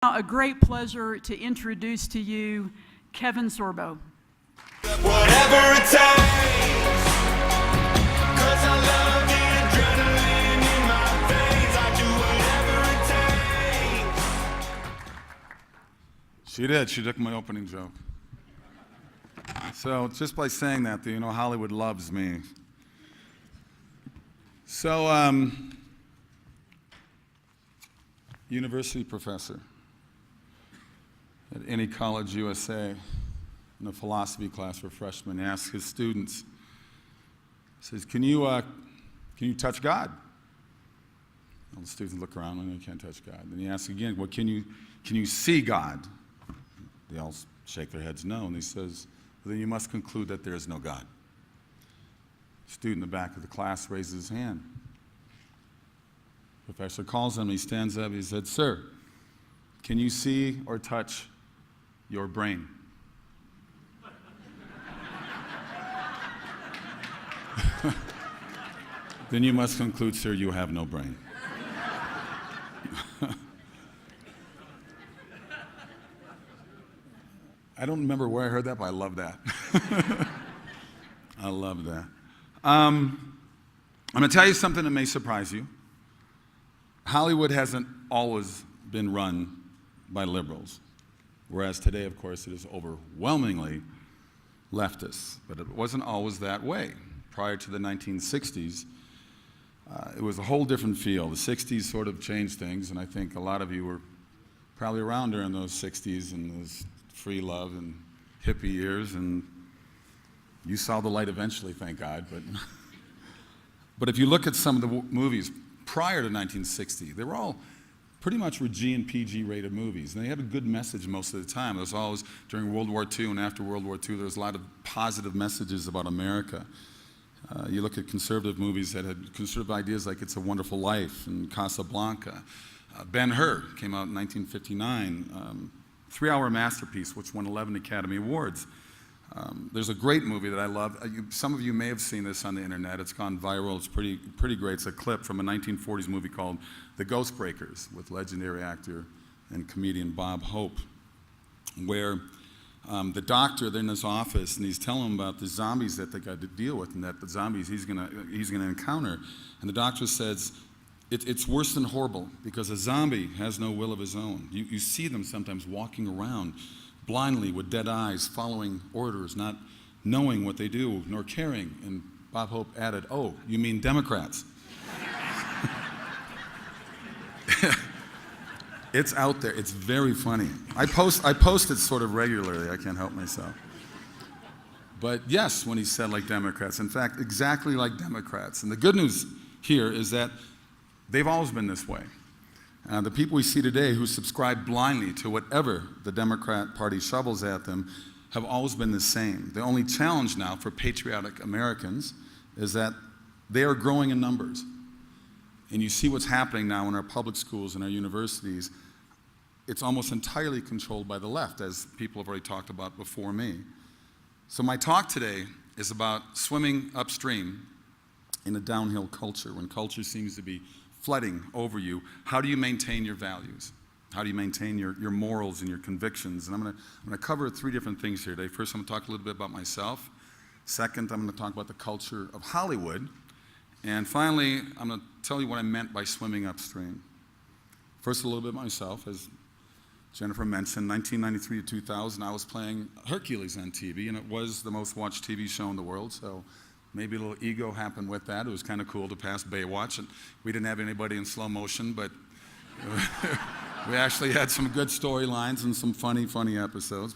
A great pleasure to introduce to you Kevin Sorbo. Whatever it takes, 'cause I love the adrenaline in my veins. I do whatever it takes. She did. She took my opening joke. So just by saying that, you know, Hollywood loves me. So, university professor at any college USA in a philosophy class for freshmen asks his students, says, can you touch God? All the students look around and they can't touch God. Then he asks again, well, can you see God? They all shake their heads no, and he says, well, then you must conclude that there is no God. The student in the back of the class raises his hand. The professor calls him, he stands up, he said, sir, can you see or touch your brain? Then you must conclude, sir, you have no brain. I don't remember where I heard that, but I love that. I love that. I'm going to tell you something that may surprise you. Hollywood hasn't always been run by liberals, whereas today, of course, it is overwhelmingly leftist. But it wasn't always that way. Prior to the 1960s, it was a whole different feel. The 60s sort of changed things, and I think a lot of you were probably around during those 60s and those free love and hippie years, and you saw the light eventually, thank God. But if you look at some of the movies prior to 1960, they were all pretty much were G and PG rated movies, and they had a good message most of the time. There was always, during World War II and after World War II, there was a lot of positive messages about America. You look at conservative movies that had conservative ideas like It's a Wonderful Life and Casablanca. Ben-Hur came out in 1959, three-hour masterpiece which won 11 Academy Awards. There's a great movie that I love. Some of you may have seen this on the internet. It's gone viral. It's pretty great. It's a clip from a 1940s movie called The Ghost Breakers with legendary actor and comedian Bob Hope, where the doctor, they're in his office, and he's telling him about the zombies that they got to deal with, and that the zombies he's gonna encounter. And the doctor says, it's worse than horrible, because a zombie has no will of his own. You see them sometimes walking around blindly with dead eyes, following orders, not knowing what they do, nor caring. And Bob Hope added, oh, you mean Democrats? It's out there. It's very funny. I post it sort of regularly. I can't help myself. But yes, when he said like Democrats, in fact, exactly like Democrats. And the good news here is that they've always been this way. The people we see today who subscribe blindly to whatever the Democrat Party shovels at them have always been the same. The only challenge now for patriotic Americans is that they are growing in numbers. And you see what's happening now in our public schools and our universities. It's almost entirely controlled by the left, as people have already talked about before me. So my talk today is about swimming upstream in a downhill culture, when culture seems to be flooding over you. How do you maintain your values? How do you maintain your morals and your convictions? And I'm going to cover three different things here today. First, I'm going to talk a little bit about myself. Second, I'm going to talk about the culture of Hollywood. And finally, I'm going to tell you what I meant by swimming upstream. First, a little bit about myself. As Jennifer mentioned, 1993 to 2000, I was playing Hercules on TV, and it was the most watched TV show in the world, so maybe a little ego happened with that. It was kind of cool to pass Baywatch, and we didn't have anybody in slow motion, but we actually had some good storylines and some funny episodes.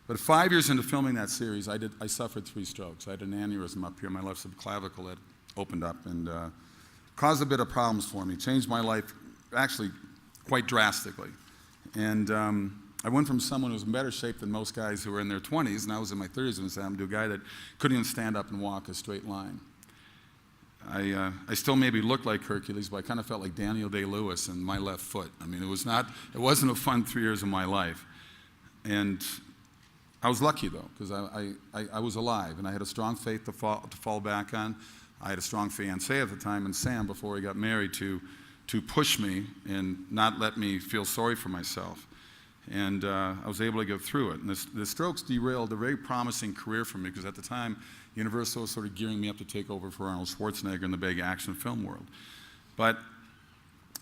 But 5 years into filming that series, I suffered 3 strokes. I had an aneurysm up here, my left subclavicle had opened up and caused a bit of problems for me. Changed my life actually quite drastically. And I went from someone who was in better shape than most guys who were in their 20s, and I was in my 30s, and I'm to a guy that couldn't even stand up and walk a straight line. I still maybe looked like Hercules, but I kind of felt like Daniel Day-Lewis in my left foot. I mean, it wasn't a fun 3 years of my life. And I was lucky, though, because I was alive, and I had a strong faith to fall back on. I had a strong fiancé at the time, and Sam, before we got married, to to push me and not let me feel sorry for myself. And I was able to get through it. And the strokes derailed a very promising career for me, because at the time, Universal was sort of gearing me up to take over for Arnold Schwarzenegger in the big action film world. But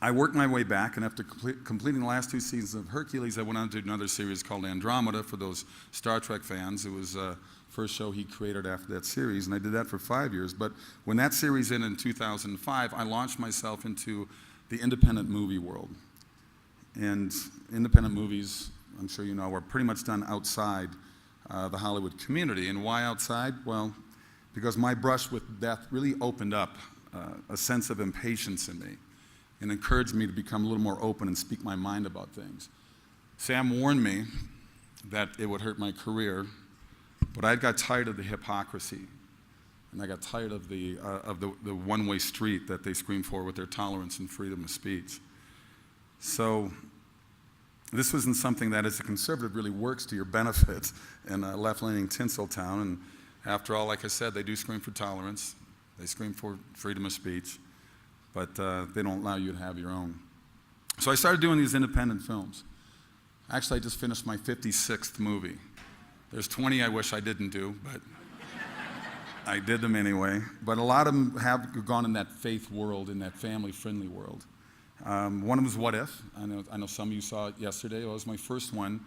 I worked my way back, and after completing the last 2 seasons of Hercules, I went on to do another series called Andromeda for those Star Trek fans. It was the first show he created after that series, and I did that for 5 years. But when that series ended in 2005, I launched myself into the independent movie world. And independent movies, I'm sure you know, are pretty much done outside the Hollywood community. And why outside? Well, because my brush with death really opened up a sense of impatience in me and encouraged me to become a little more open and speak my mind about things. Sam warned me that it would hurt my career, but I got tired of the hypocrisy, and I got tired of the one-way street that they scream for with their tolerance and freedom of speech. So this wasn't something that, as a conservative, really works to your benefit in a left-leaning Tinseltown. And after all, like I said, they do scream for tolerance. They scream for freedom of speech, but they don't allow you to have your own. So I started doing these independent films. Actually, I just finished my 56th movie. There's 20 I wish I didn't do, but I did them anyway. But a lot of them have gone in that faith world, in that family-friendly world. One of them was What If? I know some of you saw it yesterday. It was my first one.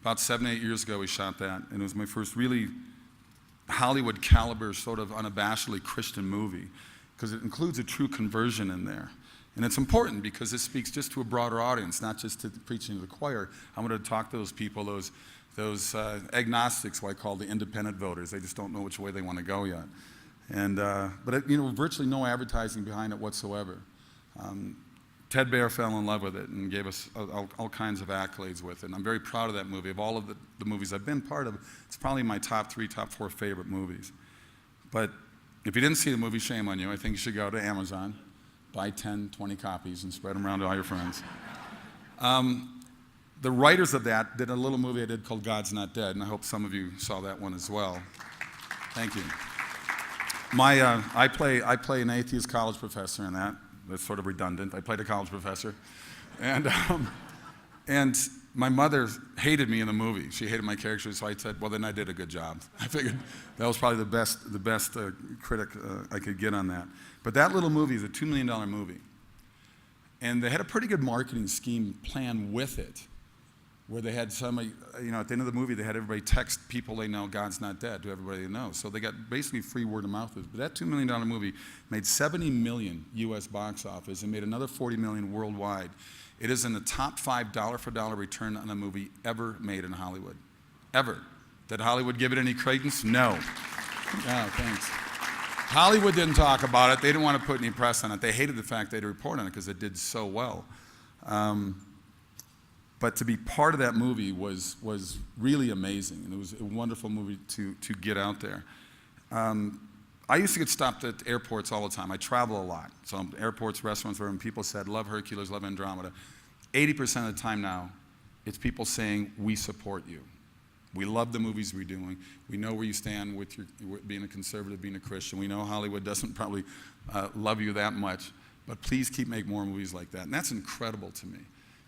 About 7, 8 years ago we shot that, and it was my first really Hollywood caliber, sort of unabashedly Christian movie, because it includes a true conversion in there. And it's important because it speaks just to a broader audience, not just to the preaching to the choir. I'm going to talk to those people, those agnostics, who I call the independent voters. They just don't know which way they want to go yet. And but virtually no advertising behind it whatsoever. Ted Baer fell in love with it and gave us all kinds of accolades with it. And I'm very proud of that movie. Of all of the movies I've been part of, it's probably my top 3, top 4 favorite movies. But if you didn't see the movie, shame on you. I think you should go to Amazon, buy 10, 20 copies, and spread them around to all your friends. The writers of that did a little movie I did called God's Not Dead, and I hope some of you saw that one as well. Thank you. I play an atheist college professor in that. That's sort of redundant. I played a college professor. And my mother hated me in the movie. She hated my character, so I said, well, then I did a good job. I figured that was probably the best critic I could get on that. But that little movie is a $2 million movie. And they had a pretty good marketing scheme plan with it, where they had somebody, at the end of the movie, they had everybody text people they know God's not dead to everybody they know. So they got basically free word of mouth. But that $2 million movie made $70 million US box office and made another $40 million worldwide. It is in the top 5 dollar-for-dollar return on a movie ever made in Hollywood. Ever. Did Hollywood give it any credence? No. No, thanks. Hollywood didn't talk about it. They didn't want to put any press on it. They hated the fact they had to report on it because it did so well. But to be part of that movie was really amazing, and it was a wonderful movie to get out there. I used to get stopped at airports all the time. I travel a lot, so airports, restaurants, wherever people said, love Hercules, love Andromeda. 80% of the time now, it's people saying, we support you. We love the movies we're doing. We know where you stand with your being a conservative, being a Christian. We know Hollywood doesn't probably love you that much, but please keep making more movies like that. And that's incredible to me.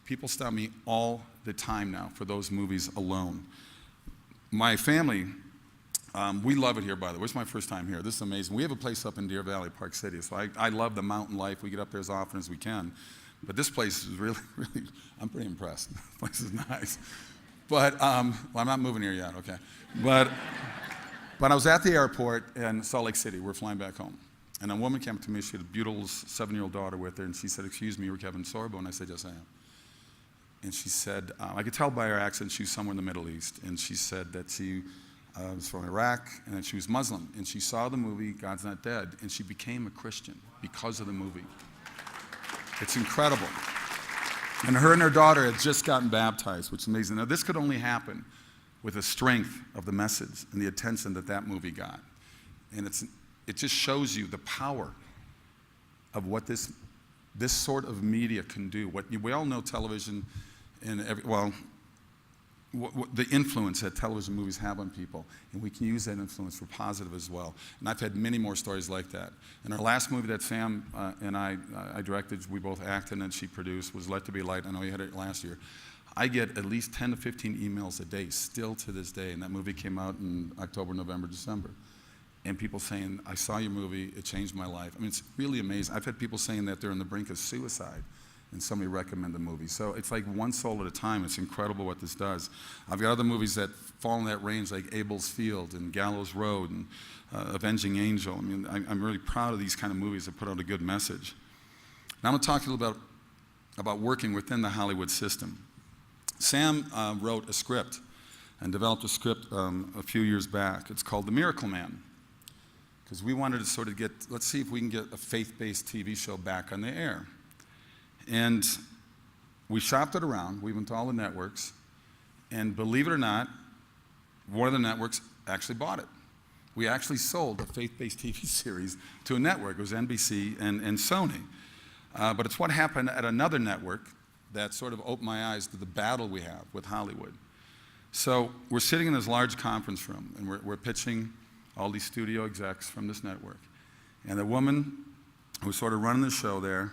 People stop me all the time now for those movies alone. My family, we love it here, by the way. It's my first time here. This is amazing. We have a place up in Deer Valley, Park City, so I love the mountain life. We get up there as often as we can. But this place is really, really, I'm pretty impressed. This place is nice. But, well, I'm not moving here yet, okay. But I was at the airport in Salt Lake City. We're flying back home. And a woman came up to me. She had a beautiful 7-year-old daughter with her, and she said, excuse me, you're Kevin Sorbo? And I said, yes, I am. And she said, I could tell by her accent she was somewhere in the Middle East. And she said that she was from Iraq and that she was Muslim. And she saw the movie God's Not Dead, and she became a Christian because of the movie. It's incredible. And her daughter had just gotten baptized, which is amazing. Now, this could only happen with the strength of the message and the attention that movie got. And it just shows you the power of what this sort of media can do. We all know television. the influence that television movies have on people, and we can use that influence for positive as well. And I've had many more stories like that. And our last movie that Sam and I directed, we both acted in, and she produced, was Let There Be Light. I know you had it last year. I get at least 10 to 15 emails a day, still to this day, and that movie came out in October, November, December. And people saying, I saw your movie, it changed my life. I mean, it's really amazing. I've had people saying that they're on the brink of suicide, and somebody recommend the movie. So it's like one soul at a time. It's incredible what this does. I've got other movies that fall in that range, like Abel's Field and Gallows Road and Avenging Angel. I mean, I'm really proud of these kind of movies that put out a good message. Now I'm going to talk to you about working within the Hollywood system. Sam wrote a script and developed a script a few years back. It's called The Miracle Man, because we wanted to sort of let's see if we can get a faith-based TV show back on the air. And we shopped it around. We went to all the networks, and believe it or not, one of the networks actually bought it. We actually sold a faith-based TV series to a network. It was NBC and Sony. But it's what happened at another network that sort of opened my eyes to the battle we have with Hollywood. So we're sitting in this large conference room, and we're pitching all these studio execs from this network. And the woman who's sort of running the show there,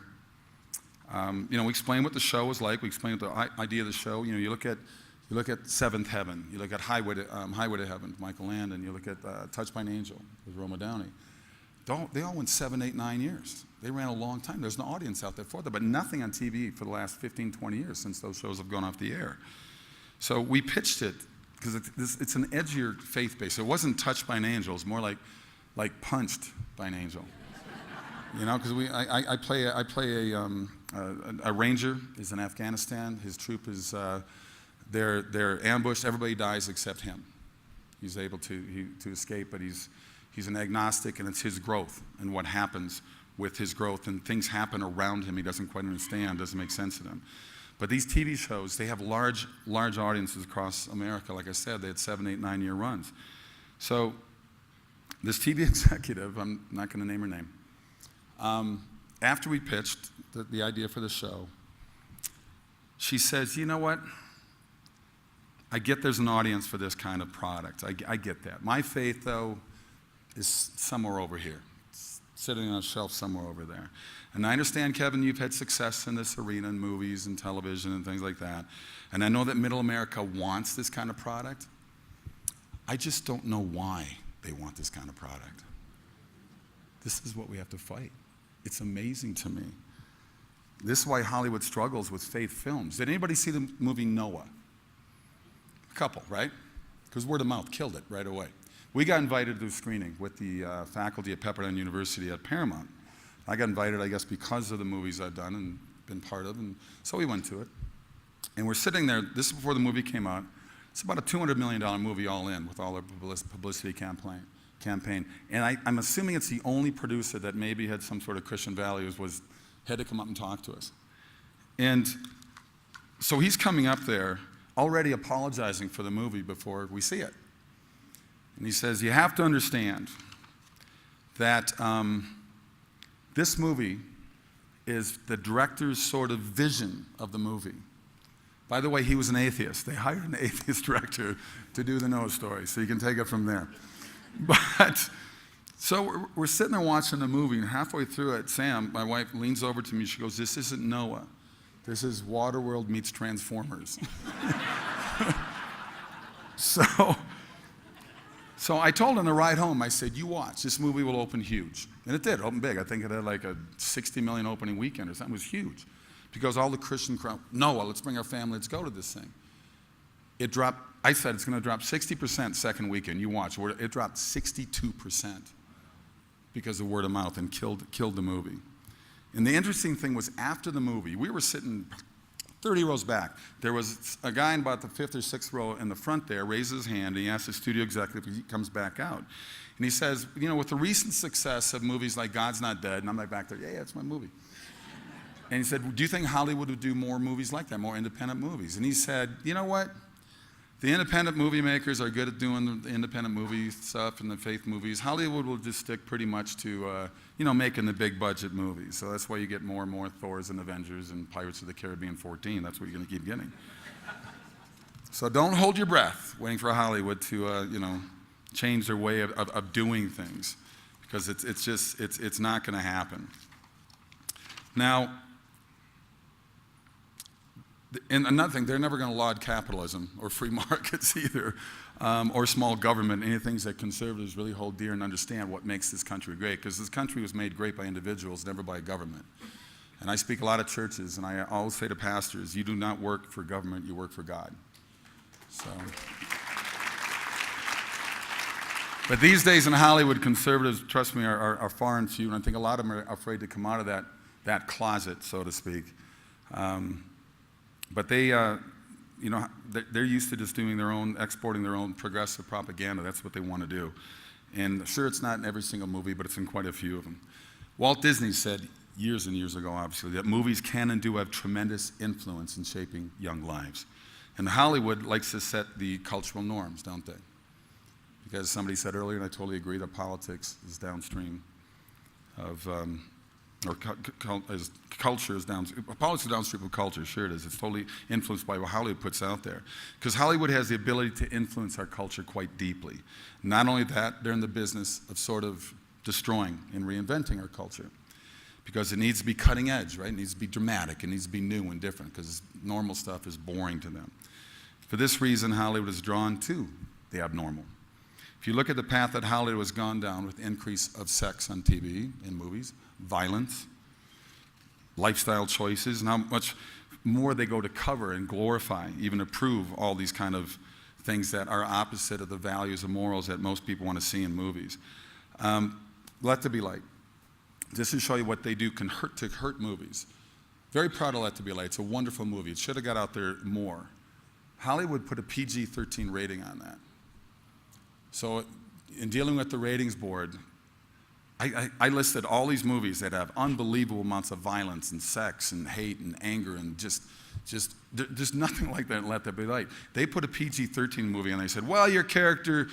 we explain what the show was like. We explain the idea of the show. You know, you look at Seventh Heaven. You look at Highway to Heaven, Michael Landon. You look at Touched by an Angel with Roma Downey. They all went 7, 8, 9 years. They ran a long time. There's an audience out there for them, but nothing on TV for the last 15, 20 years since those shows have gone off the air. So we pitched it because it's an edgier faith base. It wasn't Touched by an Angel. It's more like Punched by an Angel. You know, because I play a ranger. Is in Afghanistan. His troop is they're ambushed. Everybody dies except him. He's able to escape, but he's an agnostic, and it's his growth and what happens with his growth, and things happen around him he doesn't quite understand, doesn't make sense to him. But these TV shows, they have large audiences across America. Like I said, they had 7, 8, 9 year runs. So this TV executive, I'm not going to name her name, after we pitched the idea for the show, she says, you know what? I get there's an audience for this kind of product. I get that. My faith, though, is somewhere over here. It's sitting on a shelf somewhere over there. And I understand, Kevin, you've had success in this arena in movies and television and things like that. And I know that middle America wants this kind of product. I just don't know why they want this kind of product. This is what we have to fight. It's amazing to me. This is why Hollywood struggles with faith films. Did anybody see the movie Noah? A couple, right? Because word of mouth killed it right away. We got invited to a screening with the faculty at Pepperdine University at Paramount. I got invited, I guess, because of the movies I've done and been part of, and so we went to it. And we're sitting there, this is before the movie came out. It's about a $200 million movie all in with all our publicity campaign. And I'm assuming it's the only producer that maybe had some sort of Christian values had to come up and talk to us. And so he's coming up there already apologizing for the movie before we see it. And he says, you have to understand that this movie is the director's sort of vision of the movie. By the way, he was an atheist. They hired an atheist director to do the Noah story, so you can take it from there. But, so we're sitting there watching the movie, and halfway through it, Sam, my wife, leans over to me, she goes, this isn't Noah. This is Waterworld meets Transformers. So I told her on the ride home, I said, you watch, this movie will open huge. And it did, open big. I think it had like a 60 million opening weekend or something. It was huge. Because all the Christian crowd, Noah, let's bring our family, let's go to this thing. It dropped, I said it's going to drop 60% second weekend. You watch, it dropped 62% because of word of mouth and killed the movie. And the interesting thing was after the movie, we were sitting 30 rows back. There was a guy in about the 5th or 6th row in the front there, raises his hand, and he asked the studio executive if he comes back out. And he says, you know, with the recent success of movies like God's Not Dead, and I'm like back there, yeah, it's my movie. And he said, do you think Hollywood would do more movies like that, more independent movies? And he said, you know what? The independent movie makers are good at doing the independent movie stuff and the faith movies. Hollywood will just stick pretty much to, making the big budget movies. So that's why you get more and more Thors and Avengers and Pirates of the Caribbean 14. That's what you're going to keep getting. So don't hold your breath waiting for Hollywood to, change their way of doing things, because it's not going to happen. Now, and another thing, they're never going to laud capitalism or free markets either, or small government, any things that conservatives really hold dear and understand what makes this country great, because this country was made great by individuals, never by government. And I speak a lot of churches, and I always say to pastors, you do not work for government, you work for God. So, but these days in Hollywood, conservatives, trust me, are far and few, and I think a lot of them are afraid to come out of that closet, so to speak. But they're used to just doing their own, exporting their own progressive propaganda. That's what they want to do. And sure, it's not in every single movie, but it's in quite a few of them. Walt Disney said years and years ago, obviously, that movies can and do have tremendous influence in shaping young lives. And Hollywood likes to set the cultural norms, don't they? Because somebody said earlier, and I totally agree, that politics is downstream of, culture is downstream. Politics is downstream of culture, sure it is. It's totally influenced by what Hollywood puts out there. Because Hollywood has the ability to influence our culture quite deeply. Not only that, they're in the business of sort of destroying and reinventing our culture. Because it needs to be cutting edge, right? It needs to be dramatic. It needs to be new and different, because normal stuff is boring to them. For this reason, Hollywood is drawn to the abnormal. If you look at the path that Hollywood has gone down with the increase of sex on TV and movies, violence, lifestyle choices, and how much more they go to cover and glorify, even approve all these kind of things that are opposite of the values and morals that most people want to see in movies. Let There Be Light. Just to show you what they do can hurt movies. Very proud of Let There Be Light. It's a wonderful movie. It should have got out there more. Hollywood put a PG-13 rating on that. So in dealing with the ratings board, I listed all these movies that have unbelievable amounts of violence and sex and hate and anger and just there's nothing like that in Let There Be Light. They put a PG-13 movie and they said, well, your character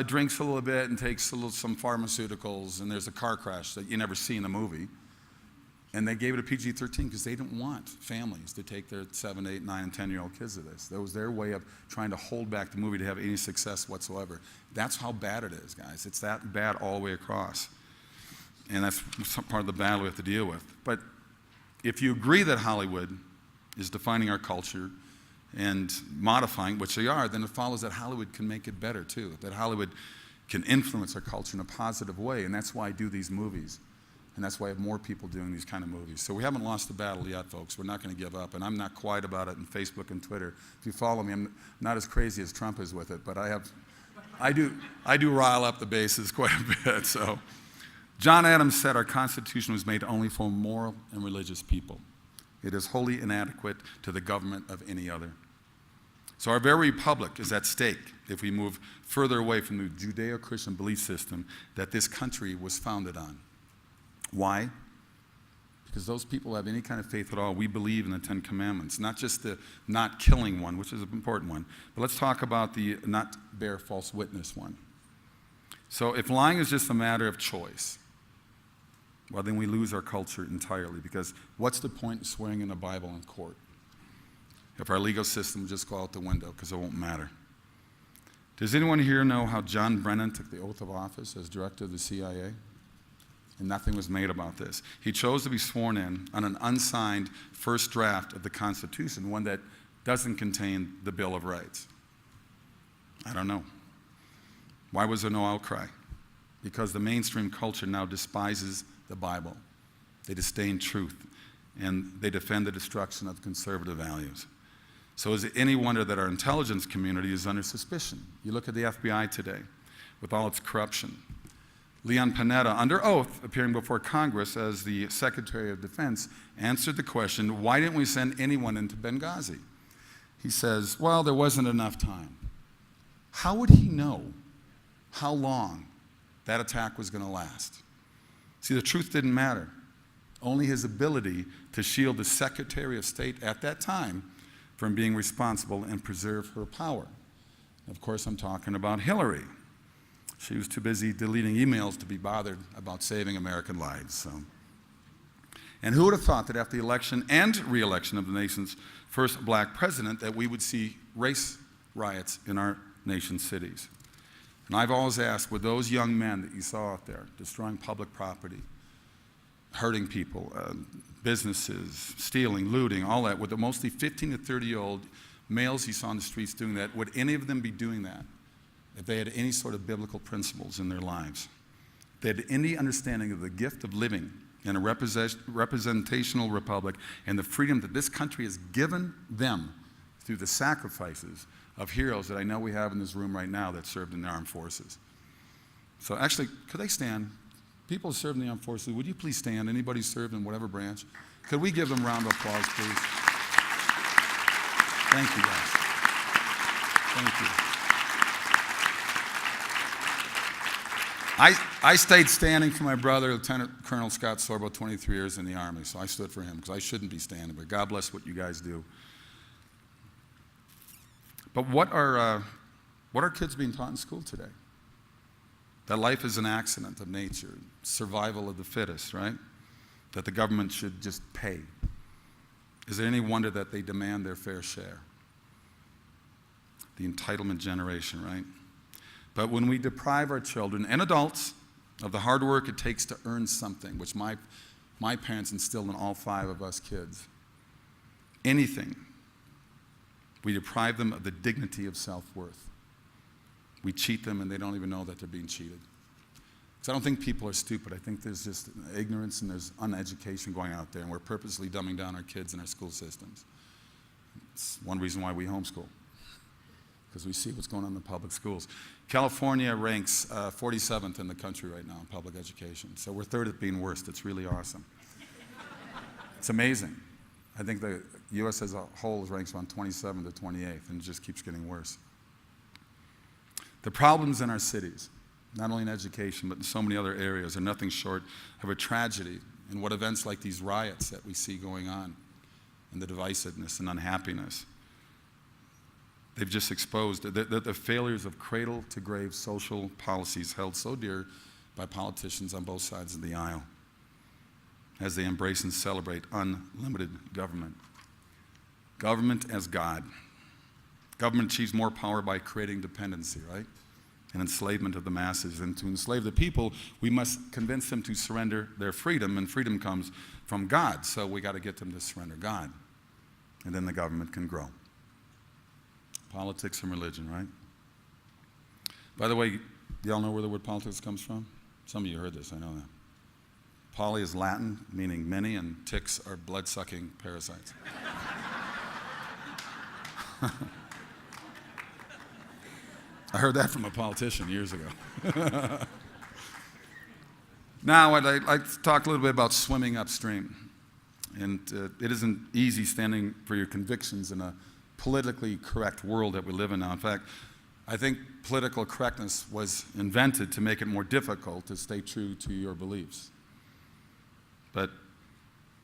drinks a little bit and takes some pharmaceuticals, and there's a car crash that you never see in the movie. And they gave it a PG-13 because they didn't want families to take their 7, 8, 9, and 10-year-old kids to this. That was their way of trying to hold back the movie to have any success whatsoever. That's how bad it is, guys. It's that bad all the way across. And that's part of the battle we have to deal with. But if you agree that Hollywood is defining our culture and modifying, which they are, then it follows that Hollywood can make it better too, that Hollywood can influence our culture in a positive way, and that's why I do these movies. And that's why I have more people doing these kind of movies. So we haven't lost the battle yet, folks. We're not going to give up, and I'm not quiet about it on Facebook and Twitter. If you follow me, I'm not as crazy as Trump is with it, but I do rile up the bases quite a bit. So John Adams said our Constitution was made only for moral and religious people. It is wholly inadequate to the government of any other. So our very republic is at stake if we move further away from the Judeo-Christian belief system that this country was founded on. Why? Because those people who have any kind of faith at all, we believe in the 10 Commandments, not just the not killing one, which is an important one, but let's talk about the not bear false witness one. So if lying is just a matter of choice, well, then we lose our culture entirely, because what's the point of swearing in the Bible in court if our legal system will just go out the window because it won't matter? Does anyone here know how John Brennan took the oath of office as director of the CIA? And nothing was made about this. He chose to be sworn in on an unsigned first draft of the Constitution, one that doesn't contain the Bill of Rights. I don't know. Why was there no outcry? Because the mainstream culture now despises the Bible. They disdain truth, and they defend the destruction of conservative values. So is it any wonder that our intelligence community is under suspicion? You look at the FBI today with all its corruption. Leon Panetta, under oath, appearing before Congress as the Secretary of Defense, answered the question, why didn't we send anyone into Benghazi? He says, well, there wasn't enough time. How would he know how long that attack was going to last? See, the truth didn't matter. Only his ability to shield the Secretary of State at that time from being responsible and preserve her power. Of course, I'm talking about Hillary. She was too busy deleting emails to be bothered about saving American lives. So. And who would have thought that after the election and re-election of the nation's first black president that we would see race riots in our nation's cities. And I've always asked, would those young men that you saw out there destroying public property, hurting people, businesses, stealing, looting, all that, with the mostly 15 to 30-year-old males you saw on the streets doing that, would any of them be doing that if they had any sort of biblical principles in their lives? If they had any understanding of the gift of living in a representational republic and the freedom that this country has given them through the sacrifices of heroes that I know we have in this room right now that served in the armed forces. So actually, could they stand? People who served in the armed forces, would you please stand? Anybody served in whatever branch? Could we give them a round of applause, please? Thank you, guys. Thank you. I stayed standing for my brother, Lieutenant Colonel Scott Sorbo, 23 years in the Army, so I stood for him because I shouldn't be standing, but God bless what you guys do. But what are kids being taught in school today? That life is an accident of nature, survival of the fittest, right? That the government should just pay. Is it any wonder that they demand their fair share? The entitlement generation, right? But when we deprive our children and adults of the hard work it takes to earn something, which my parents instilled in all 5 of us kids, anything, we deprive them of the dignity of self-worth. We cheat them and they don't even know that they're being cheated. Because I don't think people are stupid. I think there's just ignorance and there's uneducation going out there, and we're purposely dumbing down our kids in our school systems. It's one reason why we homeschool, because we see what's going on in the public schools. California ranks 47th in the country right now in public education. So we're 3rd at being worst. It's really awesome. It's amazing. I think the U.S. as a whole ranks around 27th to 28th, and it just keeps getting worse. The problems in our cities, not only in education, but in so many other areas, are nothing short of a tragedy. And what events like these riots that we see going on, and the divisiveness and unhappiness, they've just exposed the failures of cradle-to-grave social policies held so dear by politicians on both sides of the aisle as they embrace and celebrate unlimited government. Government as God. Government achieves more power by creating dependency, right? And enslavement of the masses. And to enslave the people, we must convince them to surrender their freedom, and freedom comes from God. So we got to get them to surrender God. And then the government can grow. Politics and religion, right? By the way, y'all know where the word politics comes from? Some of you heard this, I know that. Poly is Latin, meaning many, and ticks are blood-sucking parasites. I heard that from a politician years ago. Now, I'd like to talk a little bit about swimming upstream. And it isn't easy standing for your convictions in a politically correct world that we live in now. In fact, I think political correctness was invented to make it more difficult to stay true to your beliefs. But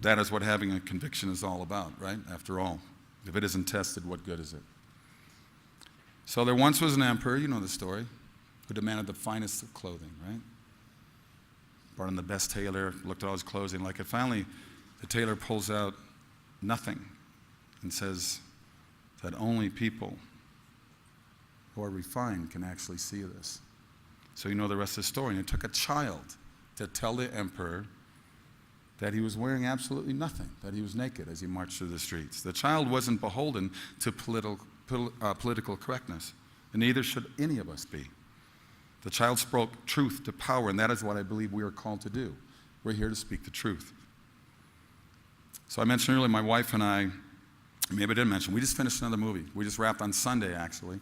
that is what having a conviction is all about, right? After all, if it isn't tested, what good is it? So there once was an emperor, you know the story, who demanded the finest of clothing, right? Brought in the best tailor, looked at all his clothes, and like it. Finally, the tailor pulls out nothing and says that only people who are refined can actually see this. So you know the rest of the story. And it took a child to tell the emperor that he was wearing absolutely nothing, that he was naked as he marched through the streets. The child wasn't beholden to political correctness, and neither should any of us be. The child spoke truth to power, and that is what I believe we are called to do. We're here to speak the truth. So I mentioned earlier, my wife and I, maybe I didn't mention, we just finished another movie. We just wrapped on Sunday, actually,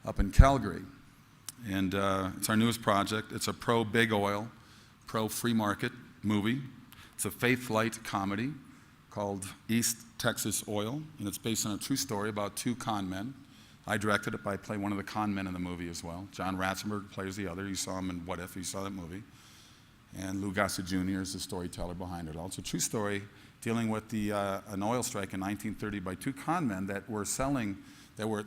up in Calgary. And it's our newest project. It's a pro-big oil, pro-free market movie. It's a faith-light comedy called East Texas Oil, and it's based on a true story about 2 con men. I directed it, but I play one of the con men in the movie as well. John Ratzenberg plays the other. You saw him in What If, you saw that movie. And Lou Gossett Jr. is the storyteller behind it all. It's a true story dealing with an oil strike in 1930 by 2 con men that were selling, there were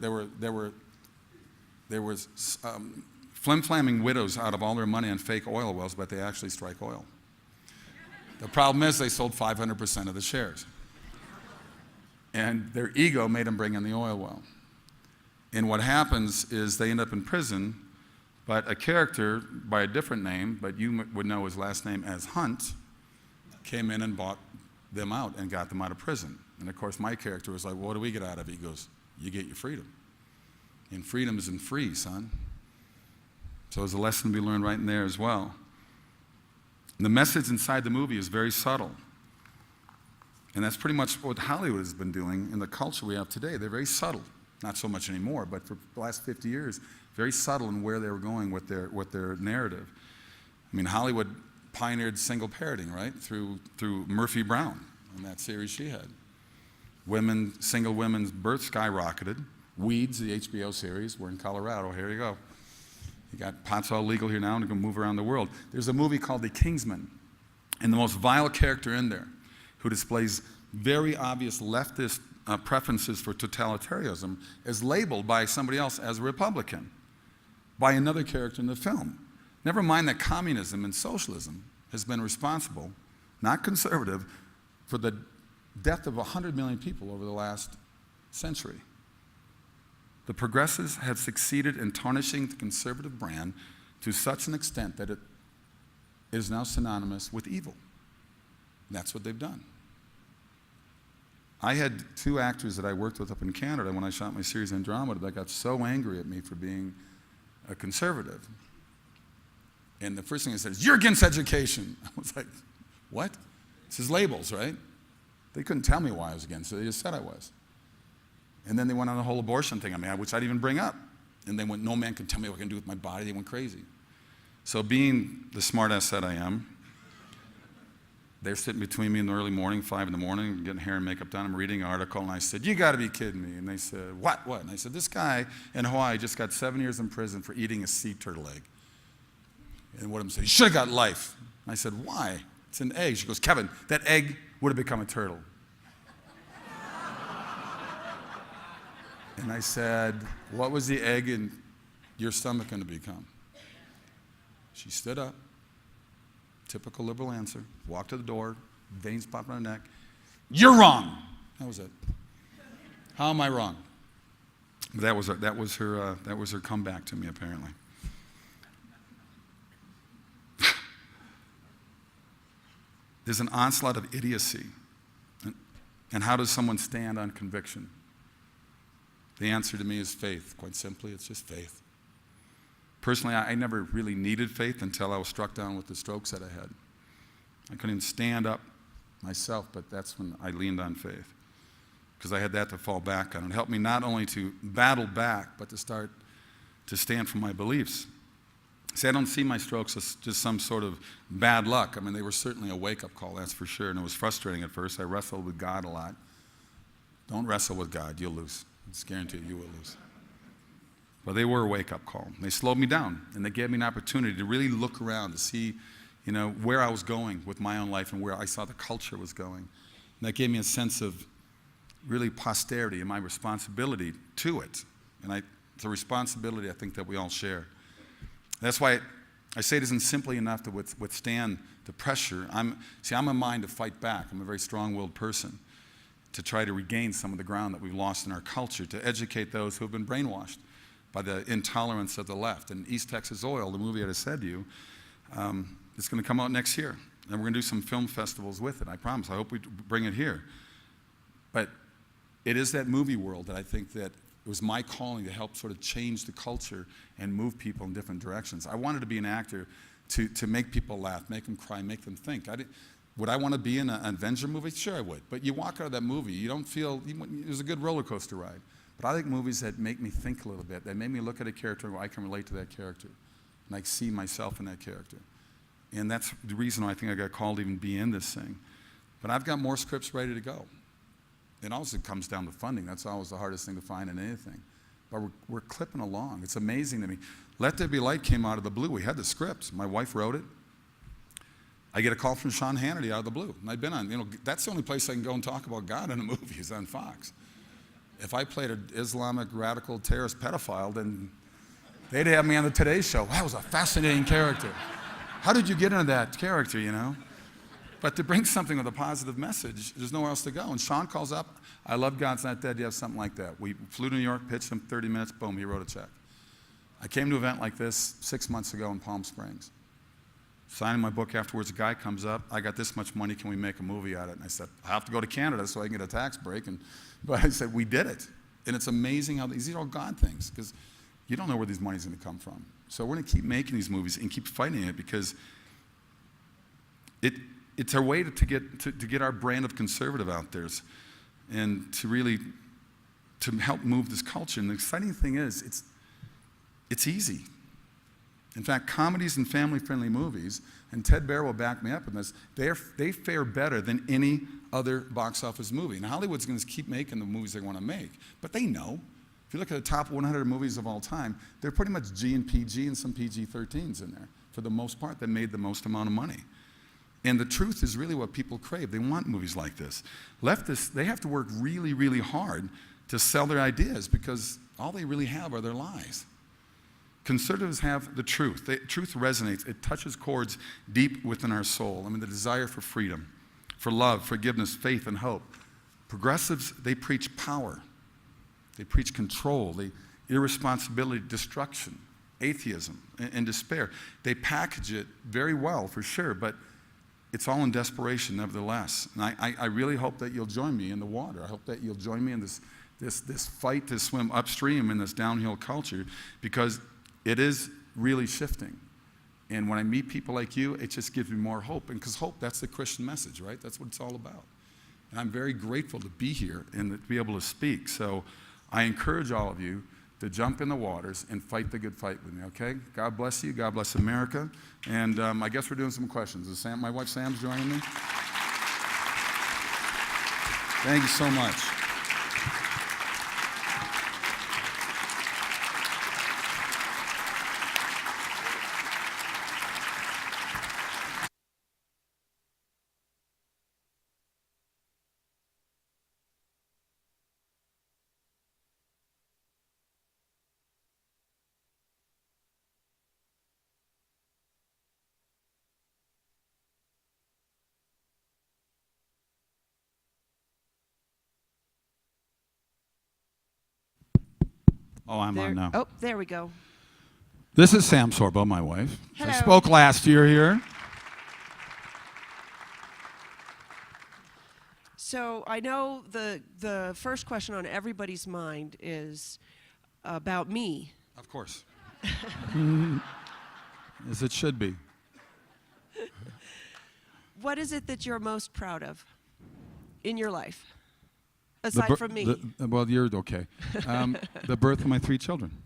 flim-flamming widows out of all their money on fake oil wells, but they actually strike oil. The problem is they sold 500% of the shares. And their ego made them bring in the oil well. And what happens is they end up in prison, but a character by a different name, but you would know his last name as Hunt, came in and bought them out and got them out of prison. And of course, my character was like, well, what do we get out of it? He goes, you get your freedom. And freedom isn't free, son. So there's a lesson to be learned right in there as well. And the message inside the movie is very subtle. And that's pretty much what Hollywood has been doing in the culture we have today. They're very subtle. Not so much anymore, but for the last 50 years, very subtle in where they were going with their narrative. I mean, Hollywood pioneered single parenting, right? Through Murphy Brown and that series she had. Single women's birth skyrocketed. Weeds, the HBO series, we're in Colorado, here you go. You got pot's all legal here now and you can move around the world. There's a movie called The Kingsman, and the most vile character in there, who displays very obvious leftist preferences for totalitarianism, is labeled by somebody else as a Republican, by another character in the film. Never mind that communism and socialism has been responsible, not conservative, for the death of 100 million people over the last century. The progressives have succeeded in tarnishing the conservative brand to such an extent that it is now synonymous with evil. That's what they've done. I had 2 actors that I worked with up in Canada when I shot my series Andromeda that got so angry at me for being a conservative. And the first thing I said is, you're against education. I was like, what? This is labels, right? They couldn't tell me why I was against it. They just said I was. And then they went on the whole abortion thing, which I didn't even bring up. And they went, no man can tell me what I can do with my body. They went crazy. So being the smartass that I am, they're sitting between me in the early morning, 5 in the morning, getting hair and makeup done. I'm reading an article, and I said, you got to be kidding me. And they said, what? And I said, this guy in Hawaii just got 7 years in prison for eating a sea turtle egg. And one of them said, he should have got life. And I said, why? It's an egg. She goes, Kevin, that egg would have become a turtle. And I said, what was the egg in your stomach going to become? She stood up. Typical liberal answer. Walked to the door, veins popping on her neck. You're wrong. That was it. How am I wrong? That was her comeback to me, apparently. There's an onslaught of idiocy. And how does someone stand on conviction? The answer to me is faith. Quite simply, it's just faith. Personally, I never really needed faith until I was struck down with the strokes that I had. I couldn't even stand up myself, but that's when I leaned on faith, because I had that to fall back on. It helped me not only to battle back, but to start to stand for my beliefs. See, I don't see my strokes as just some sort of bad luck. I mean, they were certainly a wake-up call, that's for sure, and it was frustrating at first. I wrestled with God a lot. Don't wrestle with God, you'll lose. It's guaranteed you will lose. But they were a wake-up call. They slowed me down, and they gave me an opportunity to really look around to see, where I was going with my own life and where I saw the culture was going. And that gave me a sense of really posterity and my responsibility to it. And it's a responsibility I think that we all share. That's why I say it isn't simply enough to withstand the pressure. I'm a mind to fight back. I'm a very strong-willed person, to try to regain some of the ground that we've lost in our culture, to educate those who have been brainwashed by the intolerance of the left. And East Texas Oil, the movie I just said to you, it's going to come out next year. And we're going to do some film festivals with it, I promise. I hope we bring it here. But it is that movie world that I think that it was my calling to help sort of change the culture and move people in different directions. I wanted to be an actor to make people laugh, make them cry, make them think. Would I want to be in an Avenger movie? Sure I would. But you walk out of that movie, you don't feel, it was a good roller coaster ride. But I like movies that make me think a little bit, that make me look at a character where I can relate to that character. And I see myself in that character. And that's the reason why I think I got called to even be in this thing. But I've got more scripts ready to go. It also comes down to funding. That's always the hardest thing to find in anything. But we're clipping along. It's amazing to me. Let There Be Light came out of the blue. We had the script. My wife wrote it. I get a call from Sean Hannity out of the blue. And I've been on, that's the only place I can go and talk about God in a movie is on Fox. If I played an Islamic radical terrorist pedophile, then they'd have me on the Today Show. That was a fascinating character. How did you get into that character, But to bring something with a positive message, there's nowhere else to go. And Sean calls up, I love God's Not Dead, you have something like that. We flew to New York, pitched him 30 minutes, boom, he wrote a check. I came to an event like this 6 months ago in Palm Springs. Signing my book afterwards, a guy comes up, I got this much money, can we make a movie out of it? And I said, I have to go to Canada so I can get a tax break. But I said, we did it. And it's amazing how these are all God things, because you don't know where these money's going to come from. So we're going to keep making these movies and keep fighting it, because it's our way to get our brand of conservative out there, and to really to help move this culture. And the exciting thing is, it's easy. In fact, comedies and family-friendly movies, and Ted Bear will back me up in this, they fare better than any other box office movie. And Hollywood's going to keep making the movies they want to make, but they know. If you look at the top 100 movies of all time, they're pretty much G and PG and some PG-13s in there, for the most part, that made the most amount of money. And the truth is really what people crave. They want movies like this. Leftists, they have to work really, really hard to sell their ideas, because all they really have are their lies. Conservatives have the truth. Truth resonates. It touches chords deep within our soul. I mean, the desire for freedom, for love, forgiveness, faith, and hope. Progressives, they preach power. They preach control, irresponsibility, destruction, atheism, and despair. They package it very well, for sure, but it's all in desperation, nevertheless. And I really hope that you'll join me in the water. I hope that you'll join me in this fight to swim upstream in this downhill culture, because it is really shifting. And when I meet people like you, it just gives me more hope. And because hope, that's the Christian message, right? That's what it's all about. And I'm very grateful to be here and to be able to speak. So I encourage all of you to jump in the waters and fight the good fight with me, okay? God bless you. God bless America. And I guess we're doing some questions. Is my wife Sam's joining me? Thank you so much. Oh, I'm on now. Oh, there we go. This is Sam Sorbo, my wife. Hello. I spoke last year here. So I know the first question on everybody's mind is about me. Of course. As it should be. What is it that you're most proud of in your life? Aside from me. Well, you're okay. The birth of my 3 children,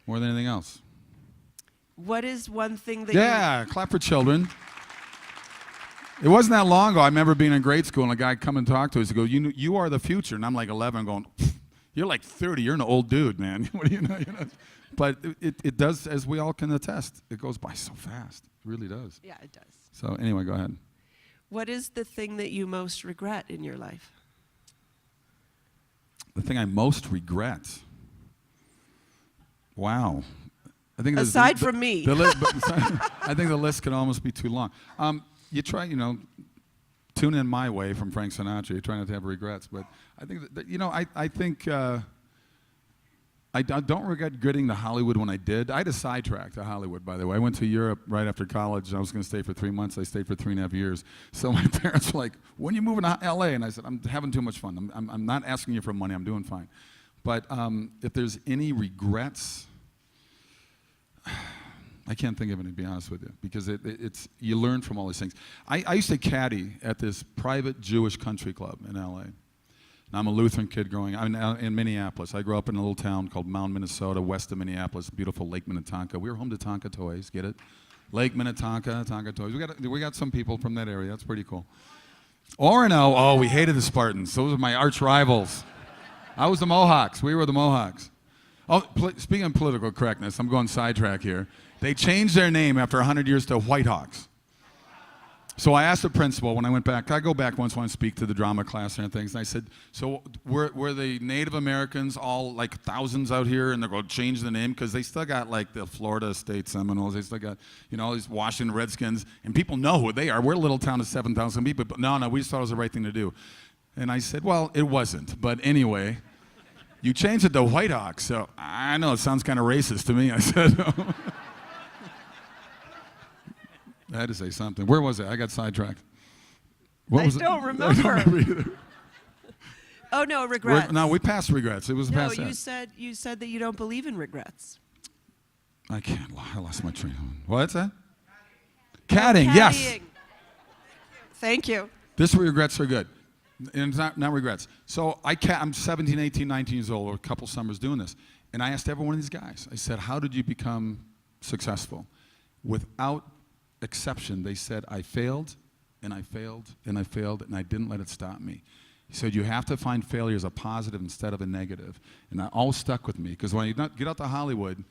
more than anything else. What is one thing that Yeah, clap for children. It wasn't that long ago. I remember being in grade school and a guy come and talk to us. He goes, you are the future. And I'm like 11 going, you're like 30. You're an old dude, man. What do you know? But it does, as we all can attest, it goes by so fast. It really does. Yeah, it does. So anyway, go ahead. What is the thing that you most regret in your life? The thing I most regret. Wow. I think Aside from me. I think the list could almost be too long. You try, tune in my way from Frank Sinatra. You try not to have regrets. But I think that, I think I don't regret getting to Hollywood when I did. I had a sidetrack to Hollywood, by the way. I went to Europe right after college. I was going to stay for 3 months. I stayed for 3.5 years. So my parents were like, when are you moving to L.A.? And I said, I'm having too much fun. I'm not asking you for money. I'm doing fine. But if there's any regrets, I can't think of any, to be honest with you, because it's you learn from all these things. I used to caddy at this private Jewish country club in L.A. And I'm a Lutheran kid I'm in Minneapolis. I grew up in a little town called Mound, Minnesota, west of Minneapolis, beautiful Lake Minnetonka. We were home to Tonka Toys, get it? Lake Minnetonka, Tonka Toys. We got some people from that area. That's pretty cool. Orono, we hated the Spartans. Those were my arch rivals. I was the Mohawks. We were the Mohawks. Speaking of political correctness, I'm going sidetrack here. They changed their name after 100 years to Whitehawks. So I asked the principal when I went back. I go back once when I speak to the drama class and things. And I said, "So were the Native Americans all like thousands out here, and they're going to change the name because they still got like the Florida State Seminoles, they still got all these Washington Redskins, and people know who they are. We're a little town of 7,000 people, but no, we just thought it was the right thing to do." And I said, "Well, it wasn't, but anyway, you changed it to Whitehawks, so I know it sounds kind of racist to me." I said. I had to say something. Where was it? I got sidetracked. What was don't it? remember. I don't remember either. Oh no, regrets. No, we passed regrets. It was No, past you that. said that you don't believe in regrets. I can't. I lost my train. What's that? Caddying. Yes. Caddying. Thank you. This regrets are good. And it's not regrets. So I'm 17, 18, 19 years old, or a couple summers doing this. And I asked every one of these guys, I said, "How did you become successful?" Without exception, they said, "I failed, and I failed, and I failed, and I didn't let it stop me." He said, "You have to find failure as a positive instead of a negative." And that all stuck with me, because when you get out to Hollywood,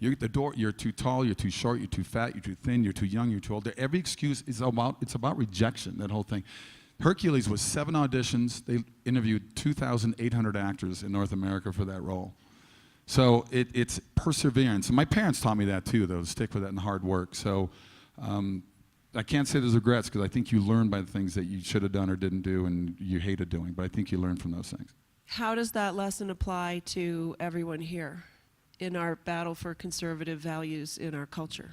you're at the door, you're too tall, you're too short, you're too fat, you're too thin, you're too young, you're too old. Every excuse is about rejection, that whole thing. Hercules was 7 auditions. They interviewed 2,800 actors in North America for that role. So it's perseverance. And my parents taught me that too, though, to stick with that and hard work. So I can't say there's regrets, because I think you learn by the things that you should have done or didn't do and you hated doing. But I think you learn from those things. How does that lesson apply to everyone here in our battle for conservative values in our culture?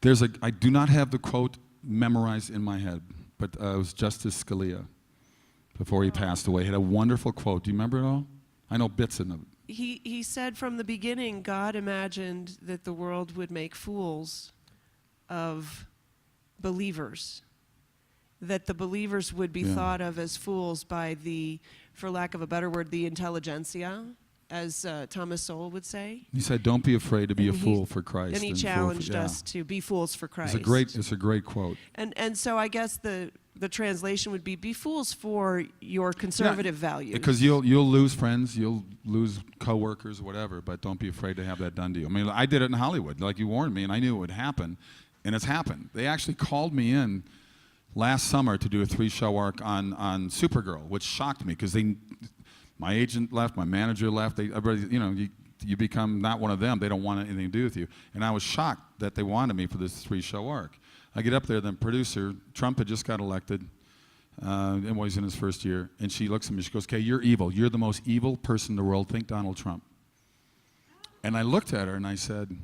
I do not have the quote memorized in my head, but it was Justice Scalia before he passed away. He had a wonderful quote. Do you remember it all? I know bits of it. He said from the beginning, God imagined that the world would make fools of believers, that the believers would be thought of as fools by the, for lack of a better word, the intelligentsia, as Thomas Sowell would say. He said, "Don't be afraid to be a fool for Christ." And he challenged us to be fools for Christ. It's a great quote. And so I guess the translation would be fools for your conservative values. Because you'll lose friends, you'll lose coworkers, whatever, but don't be afraid to have that done to you. I mean, I did it in Hollywood, like you warned me, and I knew it would happen, and it's happened. They actually called me in last summer to do a 3-show arc on Supergirl, which shocked me, because my agent left, my manager left. Everybody, you become not one of them. They don't want anything to do with you. And I was shocked that they wanted me for this 3-show arc. I get up there, the producer, Trump had just got elected, and he's in his first year, and she looks at me, she goes, "Okay, you're evil. You're the most evil person in the world. Think Donald Trump." And I looked at her and I said,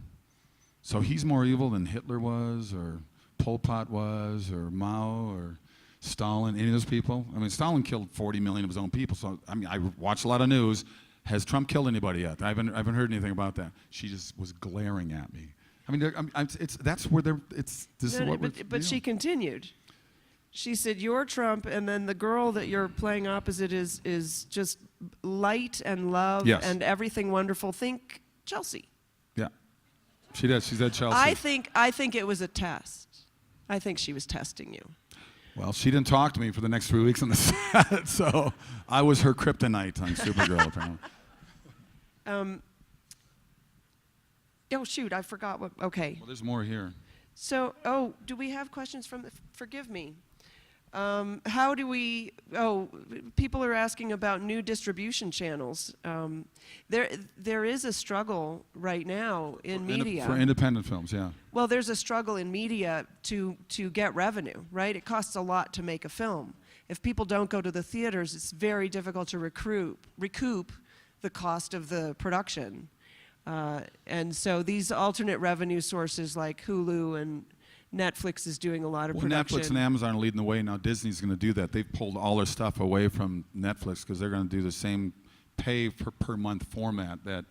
"So he's more evil than Hitler was, or Pol Pot was, or Mao, or Stalin, any of those people?" I mean, Stalin killed 40 million of his own people, so I mean, I watch a lot of news. Has Trump killed anybody yet? I haven't heard anything about that. She just was glaring at me. I mean, that's where this is what but she continued. She said, "You're Trump, and then the girl that you're playing opposite is just light and love and everything wonderful. Think Chelsea." Yeah, she did. She said Chelsea. I think it was a test. I think she was testing you. Well, she didn't talk to me for the next 3 weeks on the set, so I was her kryptonite on Supergirl, apparently. Oh, shoot, I forgot what, okay. Well, there's more here. So, do we have questions from forgive me. People are asking about new distribution channels. There is a struggle right now in media. For independent films, yeah. Well, there's a struggle in media to get revenue, right? It costs a lot to make a film. If people don't go to the theaters, it's very difficult to recoup the cost of the production. And so these alternate revenue sources like Hulu and Netflix is doing a lot of production. Netflix and Amazon are leading the way. Now Disney's going to do that. They've pulled all their stuff away from Netflix because they're going to do the same pay per month format that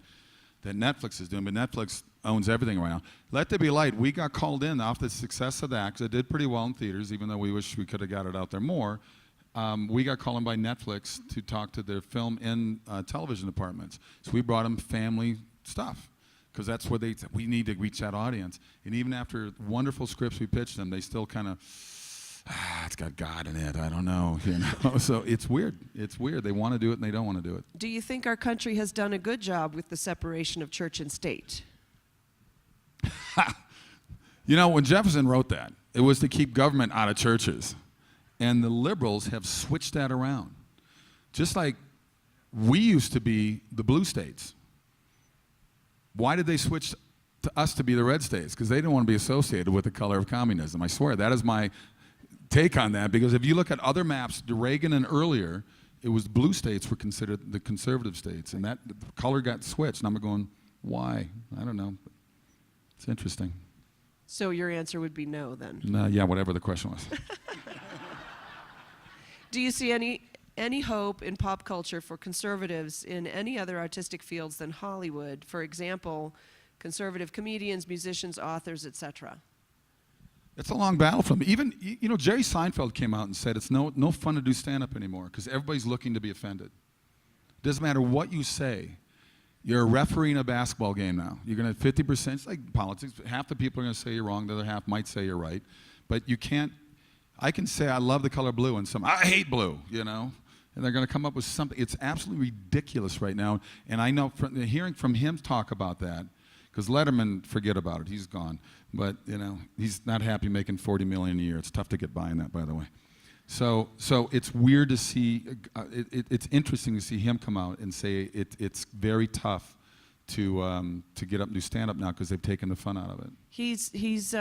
Netflix is doing. But Netflix owns everything right now. Let There Be Light, we got called in off the success of that because it did pretty well in theaters, even though we wish we could have got it out there more. We got called in by Netflix to talk to their film and television departments. So we brought them family stuff, because that's where we need to reach that audience. And even after wonderful scripts we pitched them, they still kind of, it's got God in it, I don't know, So it's weird. It's weird. They want to do it and they don't want to do it. Do you think our country has done a good job with the separation of church and state? When Jefferson wrote that, It was to keep government out of churches. And the liberals have switched that around. Just like we used to be the blue states. Why did they switch to us to be the red states? Because they didn't want to be associated with the color of communism. I swear, that is my take on that. Because if you look at other maps, Reagan and earlier, it was blue states were considered the conservative states. And that the color got switched. And I'm going, why? I don't know. It's interesting. So your answer would be no then? No, yeah, whatever the question was. Do you see any hope in pop culture for conservatives in any other artistic fields than Hollywood? For example, conservative comedians, musicians, authors, etc. It's a long battle for them. Even, you know, Jerry Seinfeld came out and said it's no fun to do stand-up anymore because everybody's looking to be offended. Doesn't matter what you say. You're a referee in a basketball game now. You're going to 50%, it's like politics. Half the people are going to say you're wrong. The other half might say you're right. But you can't, I can say I love the color blue and some, I hate blue, you know. And they're going to come up with something. It's absolutely ridiculous right now. And I know, hearing from him talk about that, because Letterman, forget about it. He's gone. But, you know, he's not happy making $40 million a year. It's tough to get by in that, by the way. So it's weird to see, it's interesting to see him come out and say it's very tough to get up and do stand-up now because they've taken the fun out of it. He's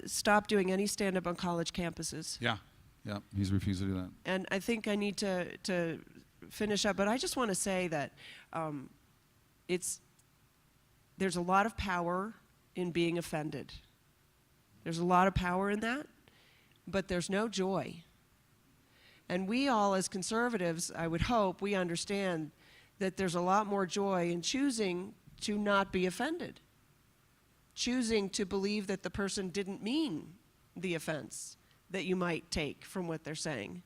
stopped doing any stand-up on college campuses. Yeah, he's refused to do that. And I think I need to finish up, but I just want to say that there's a lot of power in being offended. There's a lot of power in that, but there's no joy. And we all, as conservatives, I would hope we understand that there's a lot more joy in choosing to not be offended, choosing to believe that the person didn't mean the offense that you might take from what they're saying.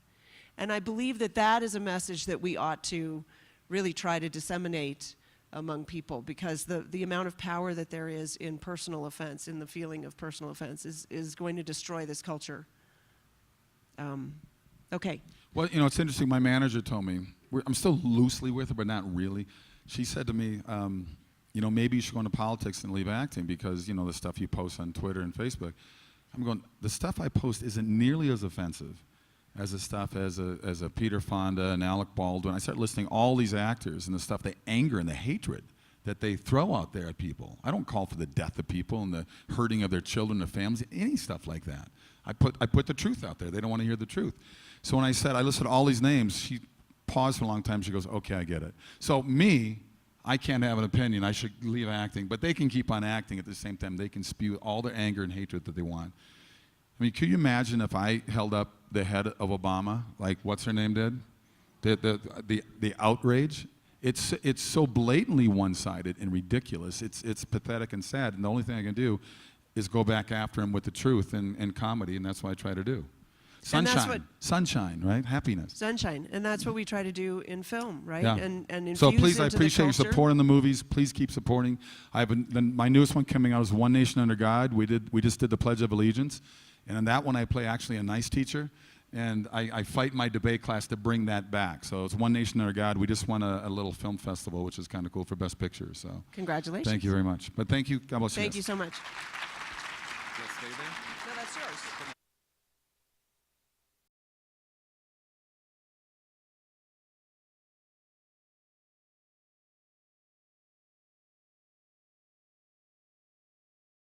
And I believe that that is a message that we ought to really try to disseminate among people, because the amount of power that there is in personal offense, in the feeling of personal offense, is going to destroy this culture. Okay. Well, you know, it's interesting. My manager told me, I'm still loosely with her, but not really. She said to me, you know, maybe you should go into politics and leave acting because, you know, the stuff you post on Twitter and Facebook. I'm going, the stuff I post isn't nearly as offensive as the stuff as a Peter Fonda and Alec Baldwin. I start listing all these actors and the stuff, the anger and the hatred that they throw out there at people. I don't call for the death of people and the hurting of their children, their families, any stuff like that. I put the truth out there. They don't want to hear the truth. So when I said, I listed all these names, she paused for a long time. She goes, okay, I get it. So me, I can't have an opinion. I should leave acting. But they can keep on acting at the same time. They can spew all their anger and hatred that they want. I mean, could you imagine if I held up the head of Obama, like what's her name did? The outrage? It's so blatantly one-sided and ridiculous. It's pathetic and sad. And the only thing I can do is go back after him with the truth and comedy, and that's what I try to do. Sunshine, right? Happiness. Sunshine, and that's what we try to do in film, right? Yeah. And infuse so please, I into the appreciate your culture. support in the movies. Please keep supporting. My newest one coming out is One Nation Under God. We just did the Pledge of Allegiance, and in that one I play actually a nice teacher, and I fight my debate class to bring that back. So it's One Nation Under God. We just won a little film festival, which is kind of cool for Best Picture. So Congratulations. thank you very much. But thank you. God bless you. Thank you so much. Stay there? No, that's yours.